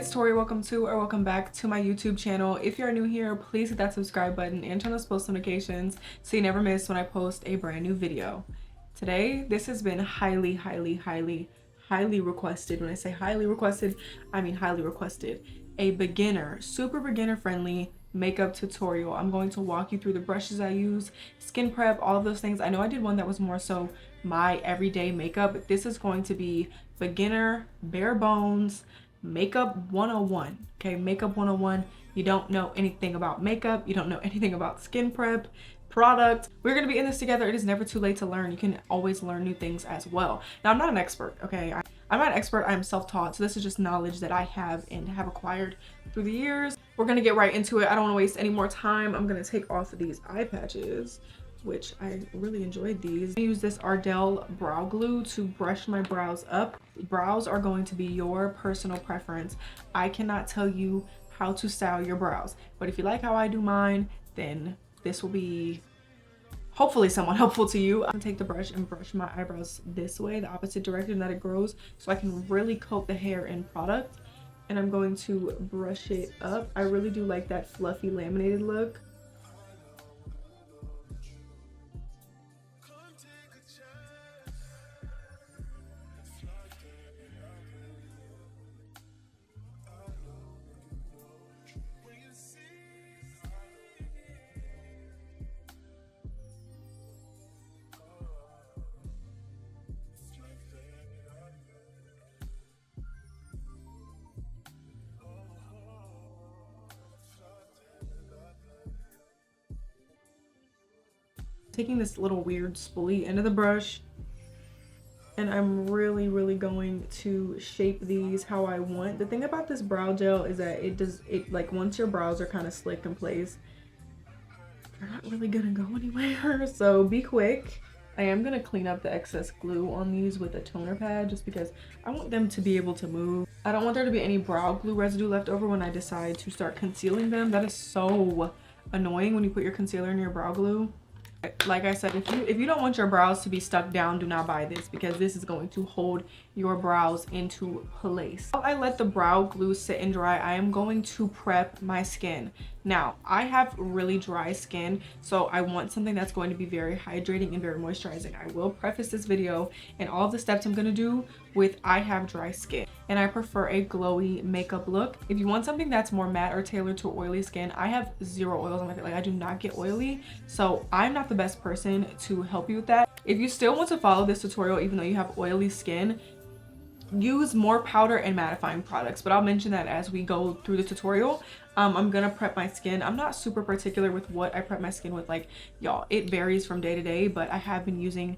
it's Tori. Welcome to or welcome back to my YouTube channel. If you're new here, please hit that subscribe button and turn those post notifications so you never miss when I post a brand new video. Today, this has been highly requested. When I say highly requested, I mean highly requested. A beginner, super beginner friendly makeup tutorial. I'm going to walk you through the brushes I use, skin prep, all of those things. I know I did one that was more so my everyday makeup, but this is going to be beginner, bare bones, makeup 101. Okay, makeup 101. You don't know anything about makeup, you don't know anything about skin prep, product. We're gonna be in this together. It is never too late to learn. You can always learn new things as well. Now, I'm not an expert, okay? I'm not an expert, I'm self-taught, so this is just knowledge that I have and have acquired through the years. We're gonna get right into it. I don't wanna waste any more time. I'm gonna take off these eye patches, which I really enjoyed these. I use this Ardell brow glue to brush my brows up. Brows are going to be your personal preference. I cannot tell you how to style your brows, but if you like how I do mine, then this will be hopefully somewhat helpful to you. I'm gonna take the brush and brush my eyebrows this way, the opposite direction that it grows, so I can really coat the hair in product. And I'm going to brush it up. I really do like that fluffy laminated look. Taking this little weird spoolie end of the brush, and I'm really going to shape these how I want. The thing about this brow gel is that it like once your brows are kind of slick in place, they're not really gonna go anywhere, so be quick. I am gonna clean up the excess glue on these with a toner pad just because I want them to be able to move. I don't want there to be any brow glue residue left over when I decide to start concealing them. That is so annoying when you put your concealer in your brow glue. Like I said, if you don't want your brows to be stuck down, do not buy this, because this is going to hold your brows into place. While I let the brow glue sit and dry, I am going to prep my skin. Now, I have really dry skin, so I want something that's going to be very hydrating and very moisturizing. I will preface this video and all of the steps I'm going to do with I have dry skin and I prefer a glowy makeup look. If you want something that's more matte or tailored to oily skin, I have zero oils on my face. Like, I do not get oily, so I'm not the best person to help you with that. If you still want to follow this tutorial even though you have oily skin, use more powder and mattifying products, but I'll mention that as we go through the tutorial. I'm gonna prep my skin. I'm not super particular with what I prep my skin with, like, y'all, it varies from day to day, but I have been using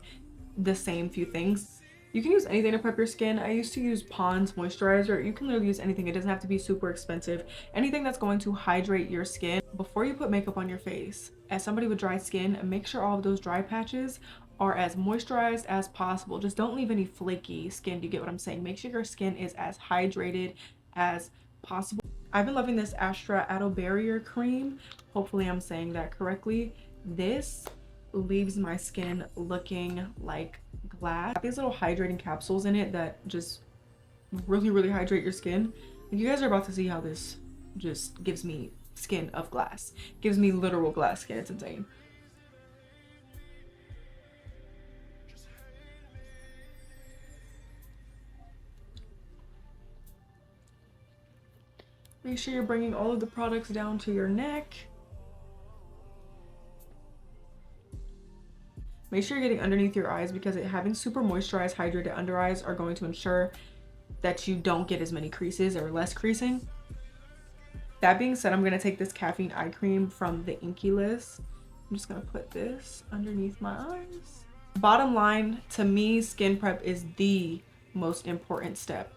the same few things. You can use anything to prep your skin. I used to use Pond's moisturizer. You can literally use anything. It doesn't have to be super expensive. Anything that's going to hydrate your skin. Before you put makeup on your face, as somebody with dry skin, make sure all of those dry patches are as moisturized as possible. Just don't leave any flaky skin. You get what I'm saying? Make sure your skin is as hydrated as possible. I've been loving this Astra Aloe Barrier Cream. Hopefully I'm saying that correctly. This leaves my skin looking like glass. These little hydrating capsules in it that just really hydrate your skin. You guys are about to see how this just gives me skin of glass. Gives me literal glass skin. It's insane. Make sure you're bringing all of the products down to your neck. Make sure you're getting underneath your eyes, because having super moisturized, hydrated under eyes are going to ensure that you don't get as many creases or less creasing. That being said, I'm going to take this caffeine eye cream from the Inky list. I'm just going to put this underneath my eyes. Bottom line, to me, skin prep is the most important step.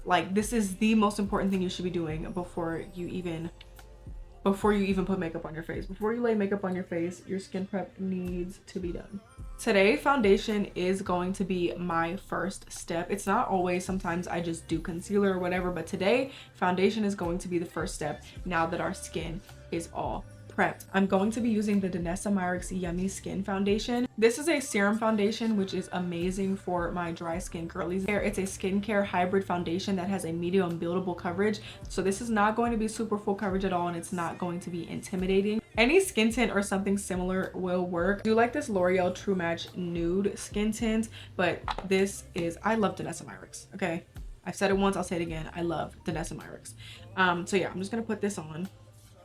Like, this is the most important thing you should be doing before you even put makeup on your face. Before you lay makeup on your face, your skin prep needs to be done. Today, foundation is going to be my first step. It's not always, sometimes I just do concealer or whatever, but today, foundation is going to be the first step now that our skin is all prepped, I'm going to be using the Danessa Myricks Yummy Skin Foundation. This is a serum foundation, which is amazing for my dry skin girlies. It's a skincare hybrid foundation that has a medium buildable coverage. So this is not going to be super full coverage at all, and it's not going to be intimidating. Any skin tint or something similar will work. I do like this L'Oreal True Match Nude skin tint, but this is, I love Danessa Myricks, okay? I've said it once, I'll say it again. I love Danessa Myricks. So yeah, I'm just gonna put this on.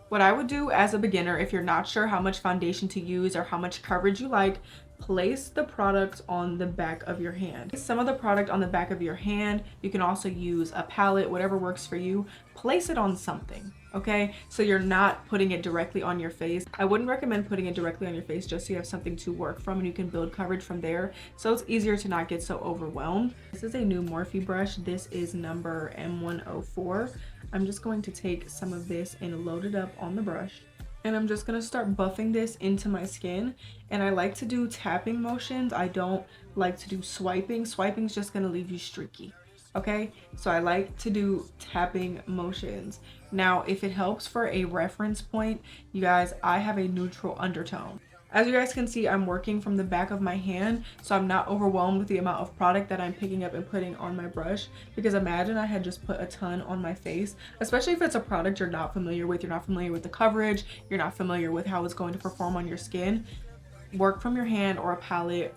What I would do as a beginner, if you're not sure how much foundation to use or how much coverage you like, place the product on the back of your hand. Some of the product on the back of your hand. You can also use a palette, whatever works for you. Place it on something, okay? So you're not putting it directly on your face. I wouldn't recommend putting it directly on your face, just so you have something to work from and you can build coverage from there. So it's easier to not get so overwhelmed. This is a new Morphe brush. This is number M104. I'm just going to take some of this and load it up on the brush. And I'm just gonna start buffing this into my skin. And I like to do tapping motions. I don't like to do swiping. Swiping is just gonna leave you streaky, okay? So I like to do tapping motions. Now, if it helps for a reference point, you guys, I have a neutral undertone. As you guys can see, I'm working from the back of my hand, so I'm not overwhelmed with the amount of product that I'm picking up and putting on my brush, because imagine I had just put a ton on my face, especially if it's a product you're not familiar with. You're not familiar with the coverage, you're not familiar with how it's going to perform on your skin. Work from your hand or a palette.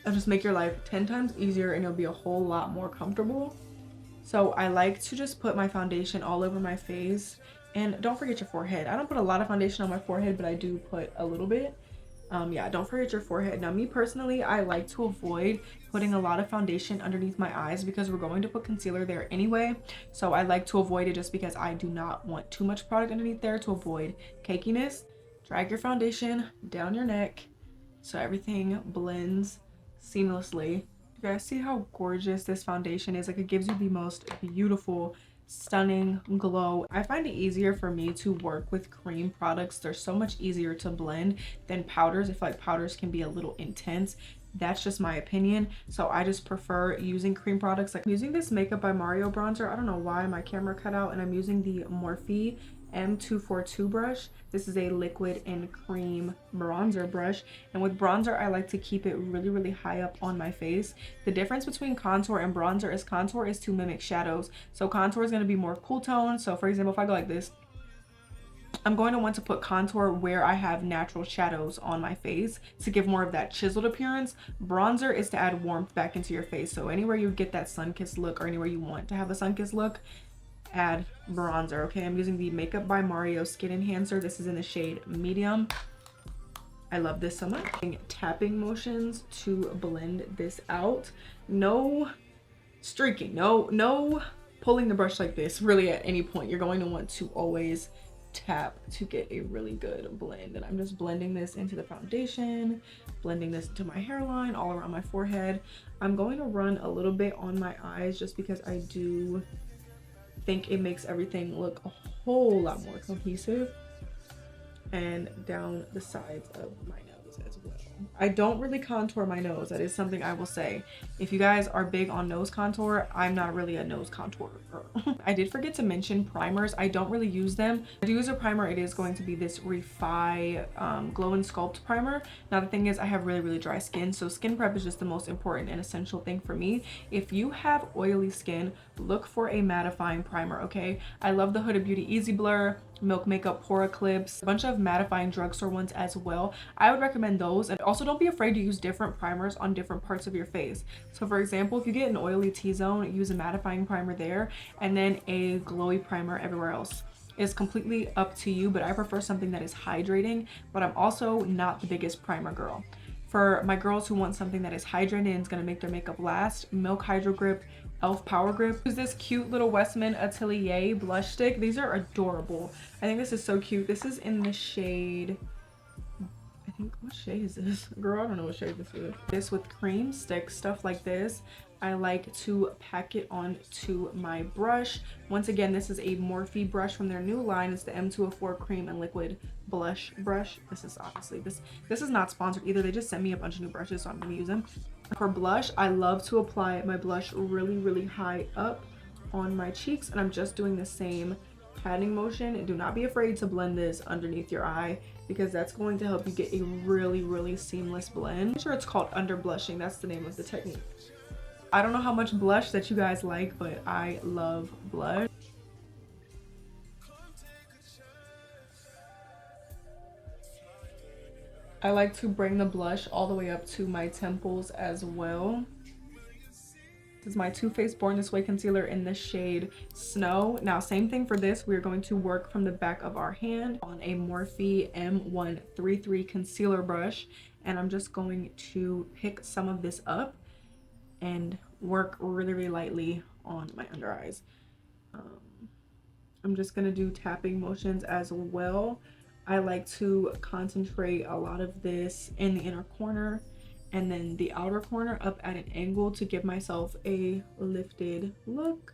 It'll just make your life 10 times easier and it'll be a whole lot more comfortable. So I like to just put my foundation all over my face. And don't forget your forehead. I don't put a lot of foundation on my forehead, but I do put a little bit. Yeah, don't forget your forehead. Now, me personally, I like to avoid putting a lot of foundation underneath my eyes because we're going to put concealer there anyway. So I like to avoid it just because I do not want too much product underneath there to avoid cakiness. Drag your foundation down your neck so everything blends seamlessly. You guys see how gorgeous this foundation is? Like, it gives you the most beautiful, stunning glow. I find it easier for me to work with cream products. They're so much easier to blend than powders. I feel like powders can be a little intense. That's just my opinion. So I just prefer using cream products. Like, I'm using this Makeup by Mario bronzer. I don't know why my camera cut out, and I'm using the Morphe M242 brush. This is a liquid and cream bronzer brush, and with bronzer I like to keep it really high up on my face. The difference between contour and bronzer is contour is to mimic shadows, so contour is going to be more cool tone. So for example, if I go like this, I'm going to want to put contour where I have natural shadows on my face to give more of that chiseled appearance. Bronzer is to add warmth back into your face, so anywhere you get that sun-kissed look or anywhere you want to have a sun-kissed look, add bronzer. Okay, I'm using the Makeup by Mario Skin Enhancer. This is in the shade medium. I love this so much. Tapping motions to blend this out. No streaking, no pulling the brush like this really at any point. You're going to want to always tap to get a really good blend. And I'm just blending this into the foundation, blending this into my hairline, all around my forehead. I'm going to run a little bit on my eyes just because I do think it makes everything look a whole lot more cohesive, and down the sides of my nose as well. I don't really contour my nose. That is something I will say. If you guys are big on nose contour, I'm not really a nose contour girl. I did forget to mention primers. I don't really use them. I do use a primer. It is going to be this Refi Glow and Sculpt primer. Now the thing is, I have really dry skin, so skin prep is just the most important and essential thing for me. If you have oily skin, look for a mattifying primer, okay? I love the Huda Beauty Easy Blur, Milk Makeup Pore Eclipse, a bunch of mattifying drugstore ones as well. I would recommend those. And also don't be afraid to use different primers on different parts of your face. So for example, if you get an oily T-zone, use a mattifying primer there and then a glowy primer everywhere else. It's completely up to you, but I prefer something that is hydrating, but I'm also not the biggest primer girl. For my girls who want something that is hydrating and is going to make their makeup last, Milk Hydro Grip, Elf Power Grip. Use this cute little Westman Atelier blush stick. These are adorable. I think this is so cute. This is in the shade, I think, what shade is this? Girl, I don't know what shade this is. This with cream stick, stuff like this. I like to pack it onto my brush. Once again, this is a Morphe brush from their new line. It's the M204 Cream and Liquid Blush Brush. This is obviously, this is not sponsored either. They just sent me a bunch of new brushes, so I'm gonna use them. For blush, I love to apply my blush really high up on my cheeks, and I'm just doing the same patting motion. Do not be afraid to blend this underneath your eye, because that's going to help you get a really seamless blend. I'm sure it's called under blushing. That's the name of the technique. I don't know how much blush that you guys like, but I love blush. I like to bring the blush all the way up to my temples as well. This is my Too Faced Born This Way concealer in the shade Snow. Now, same thing for this. We're going to work from the back of our hand on a Morphe M133 concealer brush. And I'm just going to pick some of this up and work really lightly on my under eyes. I'm just gonna do tapping motions as well. I like to concentrate a lot of this in the inner corner and then the outer corner up at an angle to give myself a lifted look.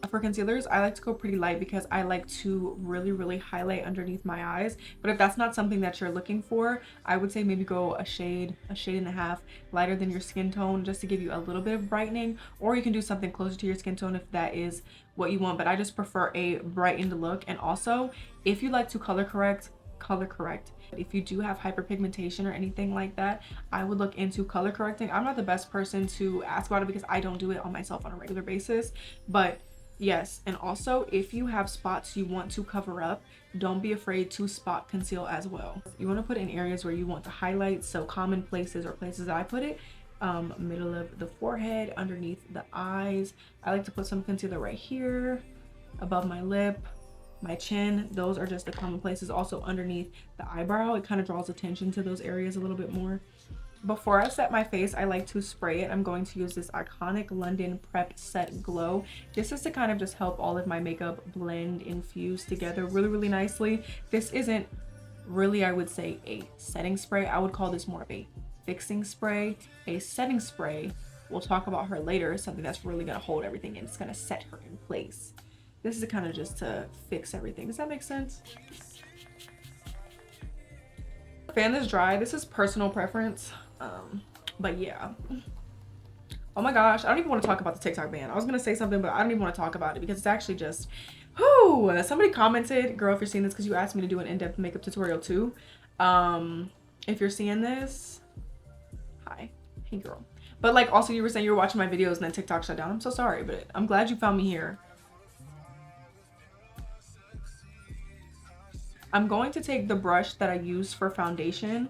For concealers, I like to go pretty light because I like to really highlight underneath my eyes. But if that's not something that you're looking for, I would say maybe go a shade and a half lighter than your skin tone, just to give you a little bit of brightening. Or you can do something closer to your skin tone if that is what you want. But I just prefer a brightened look. And also, if you like to color correct. If you do have hyperpigmentation or anything like that, I would look into color correcting. I'm not the best person to ask about it because I don't do it on myself on a regular basis, but yes. And also, if you have spots you want to cover up, don't be afraid to spot conceal as well. You want to put in areas where you want to highlight, so common places or places that I put it, middle of the forehead, underneath the eyes. I like to put some concealer right here, above my lip, my chin. Those are just the common places. Also underneath the eyebrow, it kind of draws attention to those areas a little bit more. Before I set my face, I like to spray it. I'm going to use this iconic London Prep Set Glow. This is to kind of just help all of my makeup blend, infuse together really nicely. This isn't really, I would say, a setting spray. I would call this more of a fixing spray. A setting spray, we'll talk about her later, is something that's really gonna hold everything in. It's gonna set her in place. This is kind of just to fix everything. Does that make sense? Fan this dry. This is personal preference. But yeah. Oh my gosh, I don't even want to talk about the TikTok ban. I was gonna say something, but I don't even want to talk about it because it's actually just, whoo. Somebody commented, girl, if you're seeing this, because you asked me to do an in-depth makeup tutorial too. If you're seeing this, hi, hey girl. But like, also you were saying you were watching my videos and then TikTok shut down. I'm so sorry, but I'm glad you found me here. I'm going to take the brush that I used for foundation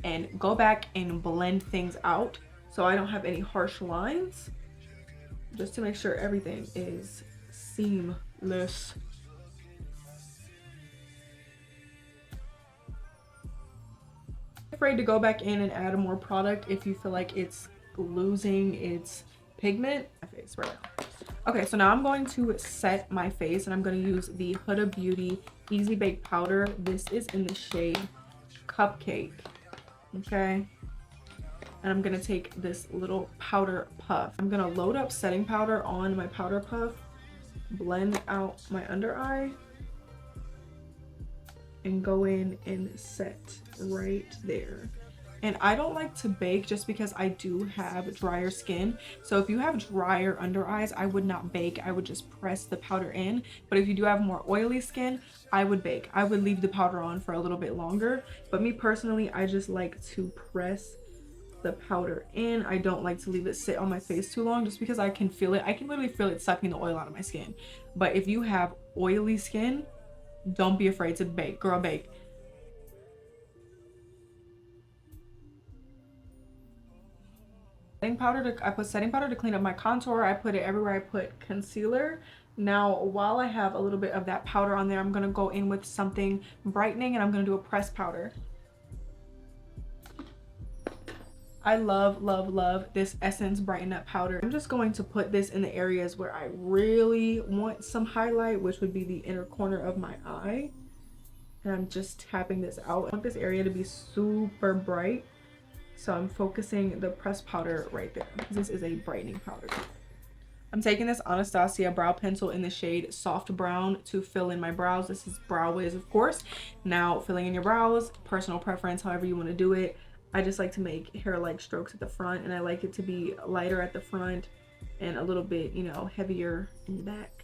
and go back and blend things out so I don't have any harsh lines, just to make sure everything is seamless. Afraid to go back in and add more product if you feel like it's losing its pigment. My face right now. Okay, so now I'm going to set my face and I'm going to use the Huda Beauty Easy Bake Powder. This is in the shade Cupcake. Okay, and I'm gonna take this little powder puff. I'm gonna load up setting powder on my powder puff, blend out my under eye, and go in and set right there. And I don't like to bake just because I do have drier skin. So if you have drier under eyes, I would not bake. I would just press the powder in. But if you do have more oily skin, I would bake. I would leave the powder on for a little bit longer. But me personally, I just like to press the powder in. I don't like to leave it sit on my face too long just because I can feel it. I can literally feel it sucking the oil out of my skin. But if you have oily skin, don't be afraid to bake. Girl, bake. I put setting powder to clean up my contour. I put it everywhere I put concealer. Now, while I have a little bit of that powder on there, I'm gonna go in with something brightening and I'm gonna do a pressed powder. I love this Essence Brighten Up powder. I'm just going to put this in the areas where I really want some highlight, which would be the inner corner of my eye. And I'm just tapping this out. I want this area to be super bright. So I'm focusing the pressed powder right there. This is a brightening powder. I'm taking this Anastasia brow pencil in the shade Soft Brown to fill in my brows. This is Brow Wiz, of course. Now, filling in your brows, personal preference, however you want to do it. I just like to make hair-like strokes at the front, and I like it to be lighter at the front and a little bit, you know, heavier in the back.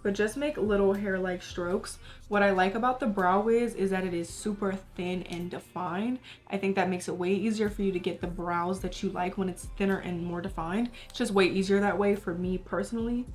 but just make little hair-like strokes. What I like about the brow wiz is that it is super thin and defined. I think that makes it way easier for you to get the brows that you like when it's thinner and more defined. It's just way easier that way for me personally.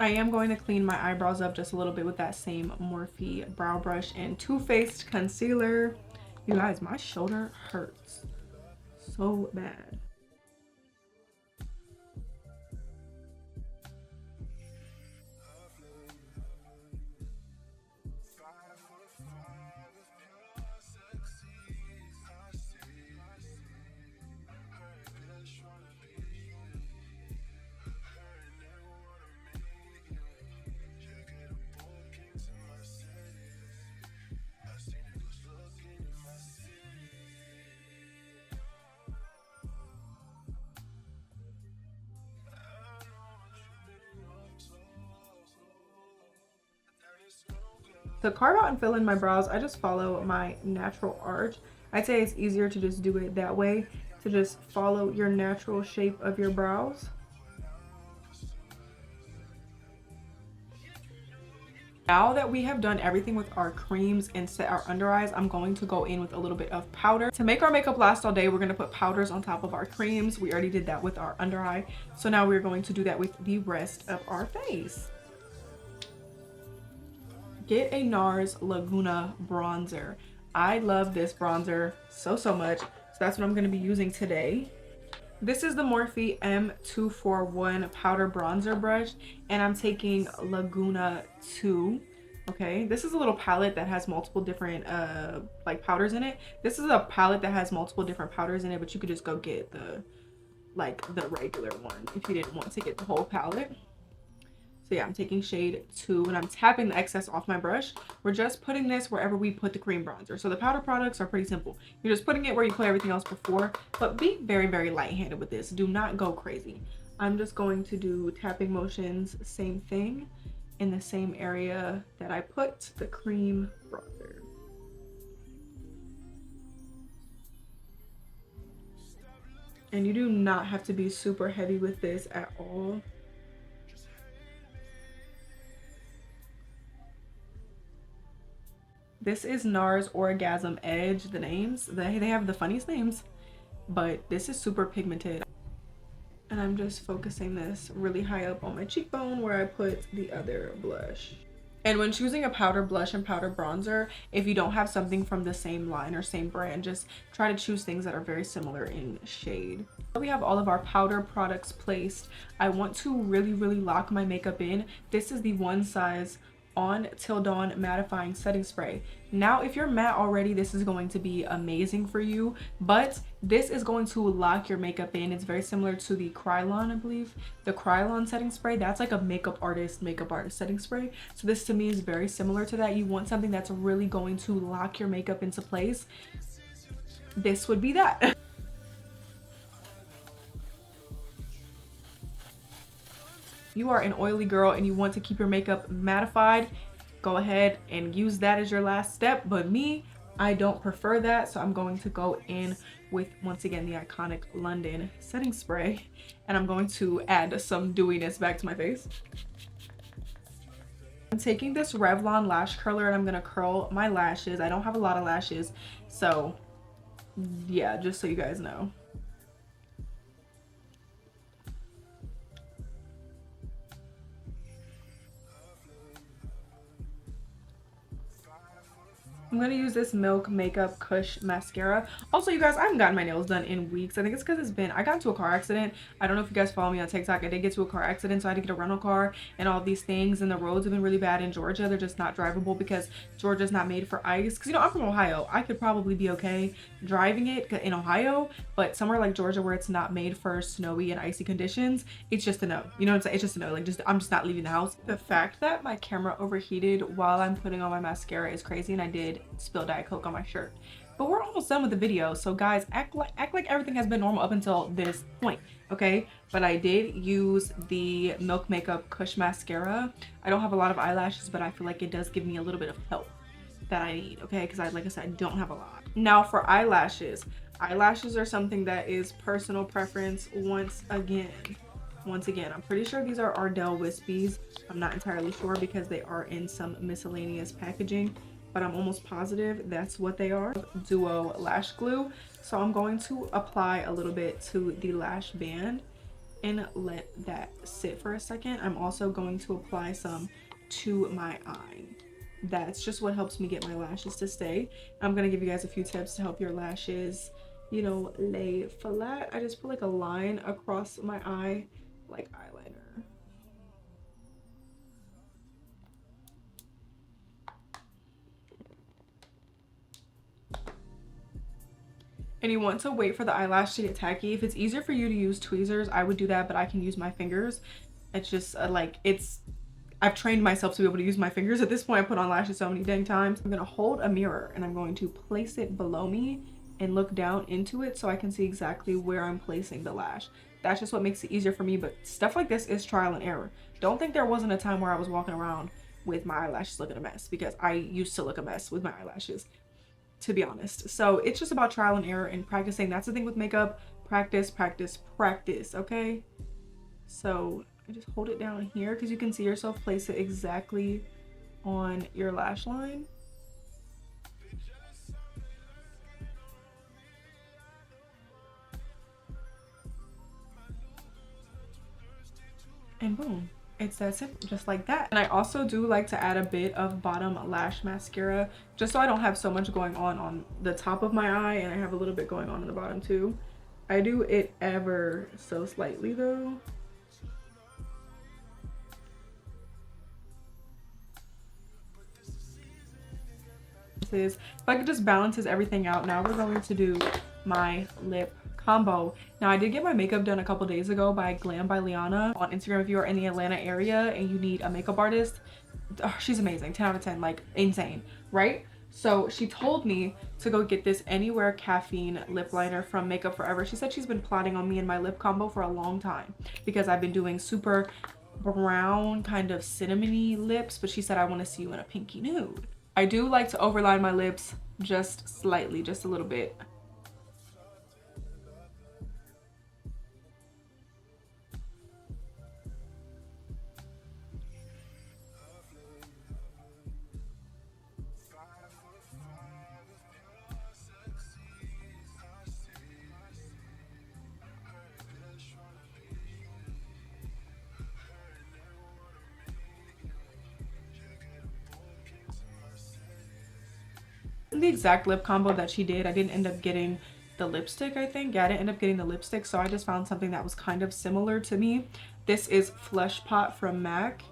I am going to clean my eyebrows up just a little bit with that same Morphe brow brush and Too Faced concealer. You guys, my shoulder hurts so bad. To carve out and fill in my brows, I just follow my natural arch. I'd say it's easier to just do it that way, to just follow your natural shape of your brows. Now that we have done everything with our creams and set our under eyes, I'm going to go in with a little bit of powder. To make our makeup last all day, we're going to put powders on top of our creams. We already did that with our under eye. So now we're going to do that with the rest of our face. Get a NARS Laguna bronzer. I love this bronzer so much. So that's what I'm going to be using today. This is the Morphe M241 powder bronzer brush, and I'm taking Laguna 2. Okay, this is a little palette that has multiple different like powders in it. This is a palette that has multiple different powders in it, but you could just go get the regular one if you didn't want to get the whole palette. So yeah, I'm taking shade 2 and I'm tapping the excess off my brush. We're just putting this wherever we put the cream bronzer. So the powder products are pretty simple. You're just putting it where you put everything else before, but be very light-handed with this. Do not go crazy. I'm just going to do tapping motions, same thing, in the same area that I put the cream bronzer. And you do not have to be super heavy with this at all. This is NARS Orgasm Edge. The names, they have the funniest names, but this is super pigmented. And I'm just focusing this really high up on my cheekbone where I put the other blush. And when choosing a powder blush and powder bronzer, if you don't have something from the same line or same brand, just try to choose things that are very similar in shade. We have all of our powder products placed. I want to really lock my makeup in. This is the One Size On Till Dawn mattifying setting spray. Now if you're matte already, this is going to be amazing for you, but this is going to lock your makeup in. It's very similar to the Krylon, I believe, the Krylon setting spray. That's like a makeup artist setting spray. So this to me is very similar to that. You want something that's really going to lock your makeup into place. This would be that. You are an oily girl and you want to keep your makeup mattified, go ahead and use that as your last step. But me, I don't prefer that, so I'm going to go in with, once again, the iconic London setting spray, and I'm going to add some dewiness back to my face. I'm taking this Revlon lash curler and I'm gonna curl my lashes. I don't have a lot of lashes, so yeah, just so you guys know. I'm gonna use this Milk Makeup Kush Mascara. Also, you guys, I haven't gotten my nails done in weeks. I think it's because I got into a car accident. I don't know if you guys follow me on TikTok. I did get to a car accident, so I had to get a rental car and all these things. And the roads have been really bad in Georgia. They're just not drivable because Georgia's not made for ice. Because, you know, I'm from Ohio. I could probably be okay driving it in Ohio, but somewhere like Georgia where it's not made for snowy and icy conditions, it's just a no. You know what I'm saying? It's just a no. Like, I'm just not leaving the house. The fact that my camera overheated while I'm putting on my mascara is crazy, and I did spill Diet Coke on my shirt. But we're almost done with the video, so guys, act like everything has been normal up until this point, okay? But I did use the Milk Makeup Kush Mascara. I don't have a lot of eyelashes, but I feel like it does give me a little bit of help that I need, okay? Because like I said, I don't have a lot. Now for eyelashes. Eyelashes are something that is personal preference once again. I'm pretty sure these are Ardell Wispies. I'm not entirely sure because they are in some miscellaneous packaging, but I'm almost positive that's what they are. Duo lash glue. So I'm going to apply a little bit to the lash band and let that sit for a second. I'm also going to apply some to my eye. That's just what helps me get my lashes to stay. I'm gonna give you guys a few tips to help your lashes, you know, lay flat. I just put like a line across my eye like eyeliner. And you want to wait for the eyelash to get tacky. If it's easier for you to use tweezers, I would do that, but I can use my fingers. It's just I've trained myself to be able to use my fingers. At this point, I put on lashes so many dang times. I'm gonna hold a mirror and I'm going to place it below me and look down into it so I can see exactly where I'm placing the lash. That's just what makes it easier for me, but stuff like this is trial and error. Don't think there wasn't a time where I was walking around with my eyelashes looking a mess, because I used to look a mess with my eyelashes, to be honest. So it's just about trial and error and practicing. That's the thing with makeup. Practice, practice, practice, okay? So I just hold it down here because you can see yourself place it exactly on your lash line. And boom, it's that simple, just like that. And I also do like to add a bit of bottom lash mascara just so I don't have so much going on the top of my eye, and I have a little bit going on the bottom too. I do it ever so slightly though. If I could just balances everything out. Now we're going to do my lip combo. Now I did get my makeup done a couple days ago by Glam by Liana on Instagram. If you are in the Atlanta area and you need a makeup artist, oh, she's amazing. 10 out of 10, like insane, right? So she told me to go get this Anywhere Caffeine lip liner from Makeup Forever. She said she's been plotting on me and my lip combo for a long time because I've been doing super brown kind of cinnamony lips, but she said I want to see you in a pinky nude. I do like to overline my lips just slightly, just a little bit. The exact lip combo that she did, I didn't end up getting the lipstick. I think, yeah, I didn't end up getting the lipstick, so I just found something that was kind of similar to me. This is Flesh Pot from MAC.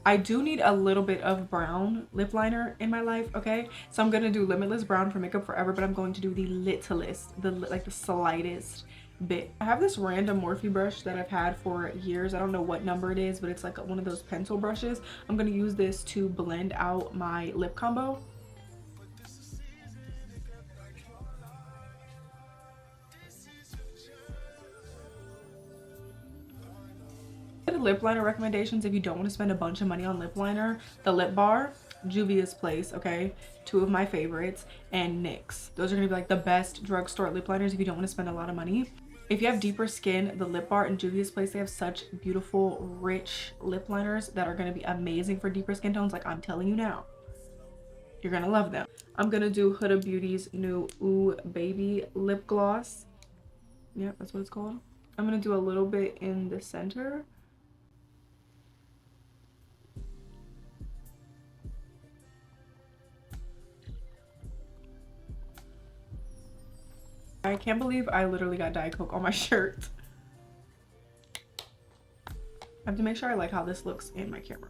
I do need a little bit of brown lip liner in my life, okay? So I'm gonna do Limitless Brown from Makeup Forever, but I'm going to do the littlest, the slightest bit. I have this random Morphe brush that I've had for years. I don't know what number it is, but it's like one of those pencil brushes. I'm gonna use this to blend out my lip combo. Lip liner recommendations if you don't want to spend a bunch of money on lip liner: the Lip Bar, Juvia's Place, okay, two of my favorites, and NYX. Those are gonna be like the best drugstore lip liners if you don't want to spend a lot of money. If you have deeper skin, the Lip Bar and Juvia's Place, they have such beautiful rich lip liners that are going to be amazing for deeper skin tones. Like, I'm telling you now, you're gonna love them. I'm gonna do Huda Beauty's new Ooh Baby lip gloss. Yeah, that's what it's called. I'm gonna do a little bit in the center. I can't believe I literally got Diet Coke on my shirt. I have to make sure I like how this looks in my camera.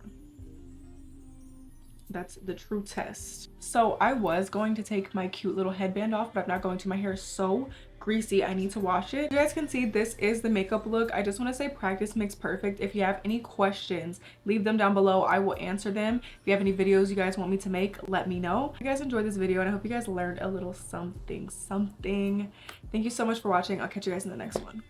That's the true test. So I was going to take my cute little headband off, but I'm not going to. My hair is so greasy, I need to wash it. You guys can see this is the makeup look. I just want to say practice makes perfect. If you have any questions, leave them down below. I will answer them. If you have any videos you guys want me to make, let me know. If you guys enjoyed this video, and I hope you guys learned a little something. Thank you so much for watching. I'll catch you guys in the next one.